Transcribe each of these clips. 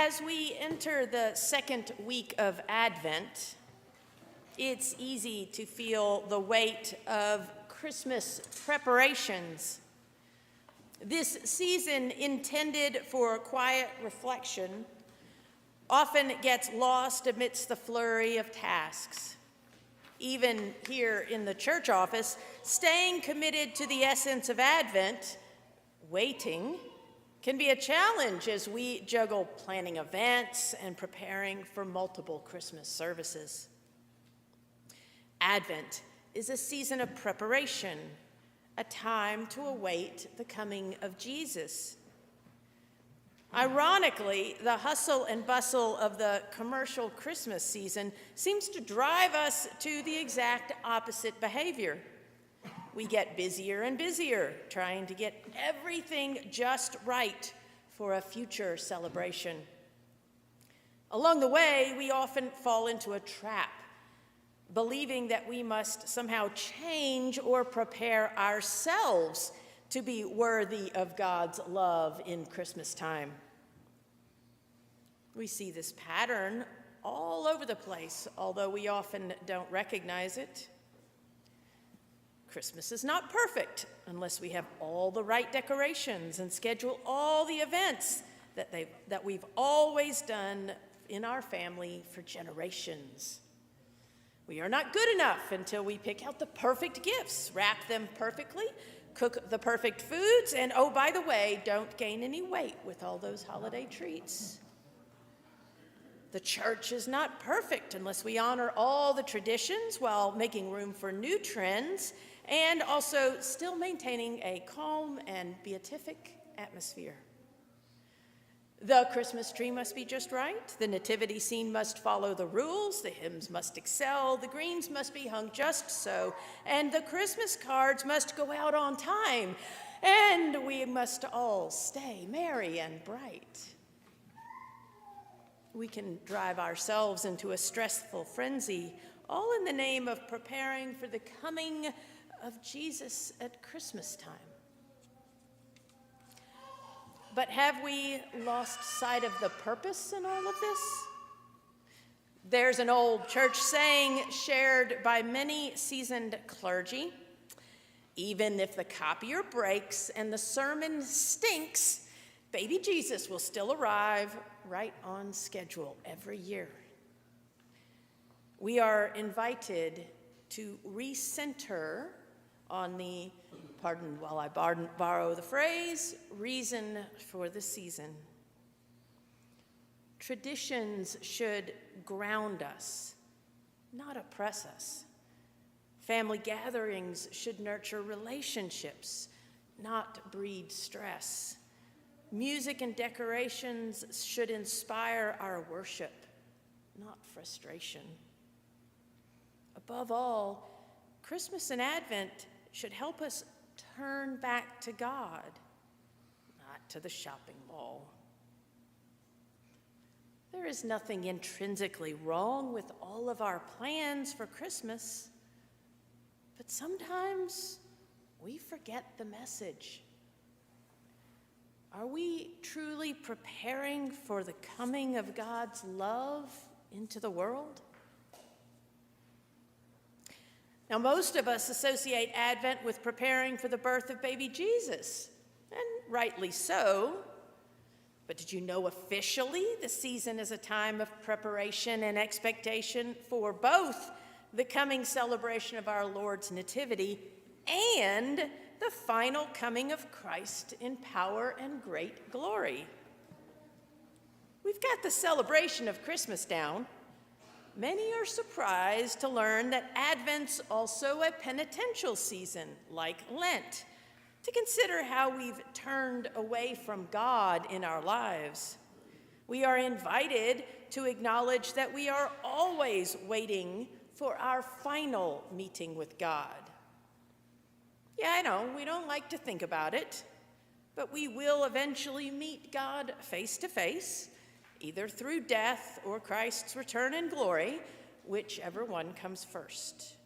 As we enter the second week of Advent, it's easy to feel the weight of Christmas preparations. This season, intended for quiet reflection, often gets lost amidst the flurry of tasks. Even here in the church office, staying committed to the essence of Advent, waiting, can be a challenge as we juggle planning events and preparing for multiple Christmas services. Advent is a season of preparation, a time to await the coming of Jesus. Ironically, the hustle and bustle of the commercial Christmas season seems to drive us to the exact opposite behavior. We get busier and busier, trying to get everything just right for a future celebration. Along the way, we often fall into a trap, believing that we must somehow change or prepare ourselves to be worthy of God's love in Christmas time. We see this pattern all over the place, although we often don't recognize it. Christmas is not perfect unless we have all the right decorations and schedule all the events that we've always done in our family for generations. We are not good enough until we pick out the perfect gifts, wrap them perfectly, cook the perfect foods, and oh, by the way, don't gain any weight with all those holiday treats. The church is not perfect unless we honor all the traditions while making room for new trends and also still maintaining a calm and beatific atmosphere. The Christmas tree must be just right, the nativity scene must follow the rules, the hymns must excel, the greens must be hung just so, and the Christmas cards must go out on time, and we must all stay merry and bright. We can drive ourselves into a stressful frenzy, all in the name of preparing for the coming of Jesus at Christmas time. But have we lost sight of the purpose in all of this? There's an old church saying shared by many seasoned clergy: even if the copier breaks and the sermon stinks, baby Jesus will still arrive right on schedule every year. We are invited to recenter on the, pardon while I borrow the phrase, reason for the season. Traditions should ground us, not oppress us. Family gatherings should nurture relationships, not breed stress. Music and decorations should inspire our worship, not frustration. Above all, Christmas and Advent should help us turn back to God, not to the shopping mall. There is nothing intrinsically wrong with all of our plans for Christmas, but sometimes we forget the message. Are we truly preparing for the coming of God's love into the world? Now, most of us associate Advent with preparing for the birth of baby Jesus, and rightly so. But did you know officially the season is a time of preparation and expectation for both the coming celebration of our Lord's nativity and the final coming of Christ in power and great glory? We've got the celebration of Christmas down. Many are surprised to learn that Advent's also a penitential season, like Lent, to consider how we've turned away from God in our lives. We are invited to acknowledge that we are always waiting for our final meeting with God. Yeah, I know, we don't like to think about it, but we will eventually meet God face to face, either through death or Christ's return in glory, whichever one comes first.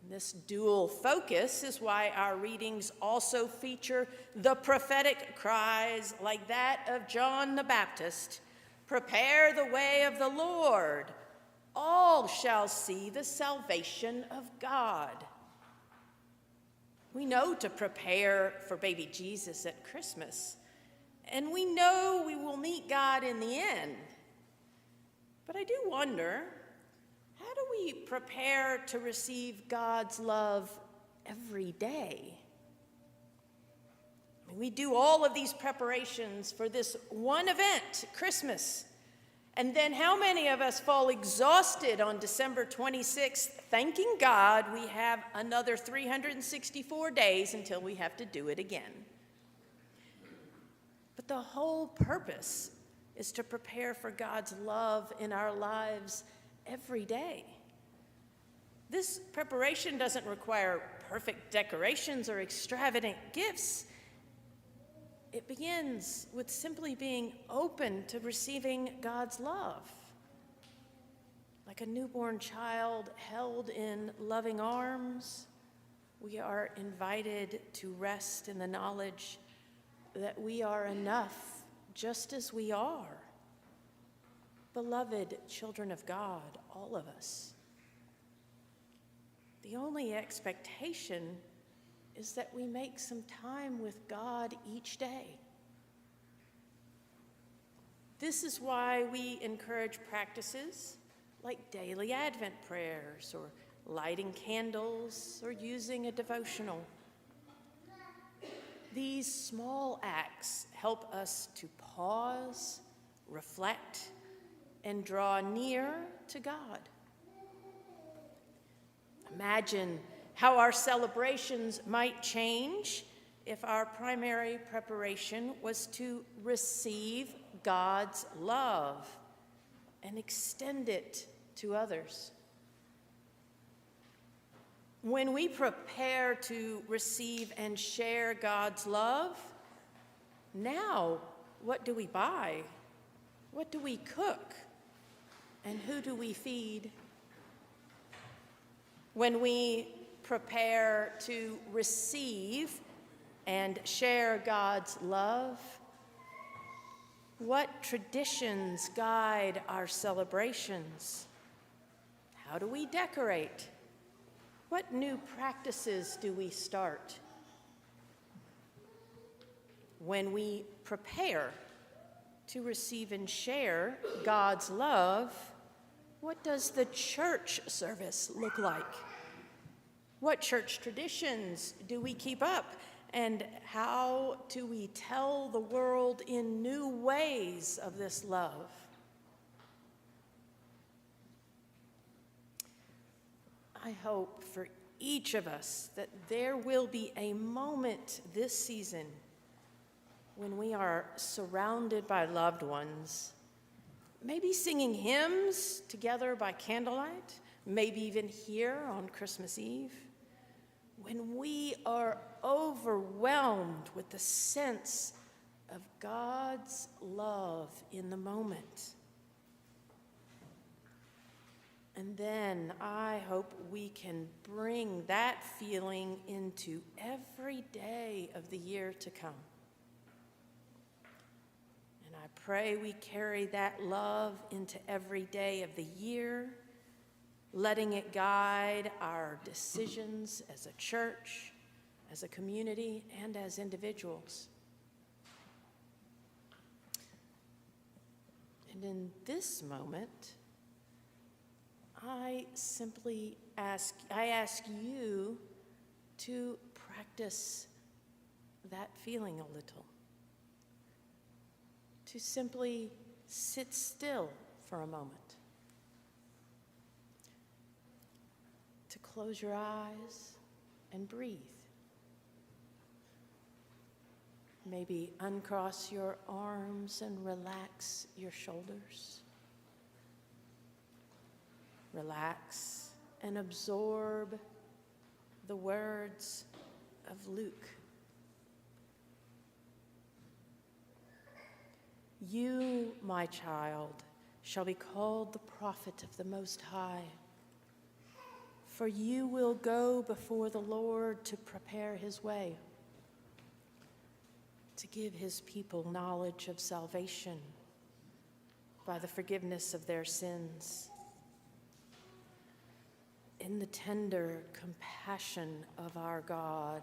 This dual focus is why our readings also feature the prophetic cries like that of John the Baptist, "Prepare the way of the Lord. All shall see the salvation of God." We know to prepare for baby Jesus at Christmas, and we know we will meet God in the end. But I do wonder, how do we prepare to receive God's love every day? I mean, we do all of these preparations for this one event, Christmas. And then how many of us fall exhausted on December 26th, thanking God we have another 364 days until we have to do it again? But the whole purpose is to prepare for God's love in our lives every day. This preparation doesn't require perfect decorations or extravagant gifts. It begins with simply being open to receiving God's love. Like a newborn child held in loving arms, we are invited to rest in the knowledge that we are enough just as we are. Beloved children of God, all of us. The only expectation is that we make some time with God each day. This is why we encourage practices like daily Advent prayers or lighting candles or using a devotional. These small acts help us to pause, reflect, and draw near to God. Imagine how our celebrations might change if our primary preparation was to receive God's love and extend it to others. When we prepare to receive and share God's love, now what do we buy? What do we cook? And who do we feed? When we prepare to receive and share God's love, what traditions guide our celebrations? How do we decorate? What new practices do we start? When we prepare to receive and share God's love, what does the church service look like? What church traditions do we keep up? And how do we tell the world in new ways of this love? I hope for each of us that there will be a moment this season when we are surrounded by loved ones, maybe singing hymns together by candlelight, maybe even here on Christmas Eve, when we are overwhelmed with the sense of God's love in the moment. And then I hope we can bring that feeling into every day of the year to come. And I pray we carry that love into every day of the year, letting it guide our decisions as a church, as a community, and as individuals. And in this moment, I ask you to practice that feeling a little. To simply sit still for a moment. To close your eyes and breathe. Maybe uncross your arms and relax your shoulders. Relax and absorb the words of Luke. You, my child, shall be called the prophet of the Most High. For you will go before the Lord to prepare his way, to give his people knowledge of salvation by the forgiveness of their sins. In the tender compassion of our God,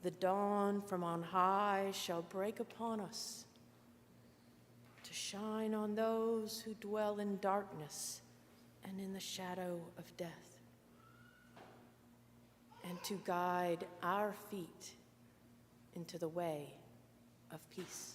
the dawn from on high shall break upon us, to shine on those who dwell in darkness and in the shadow of death, and to guide our feet into the way of peace.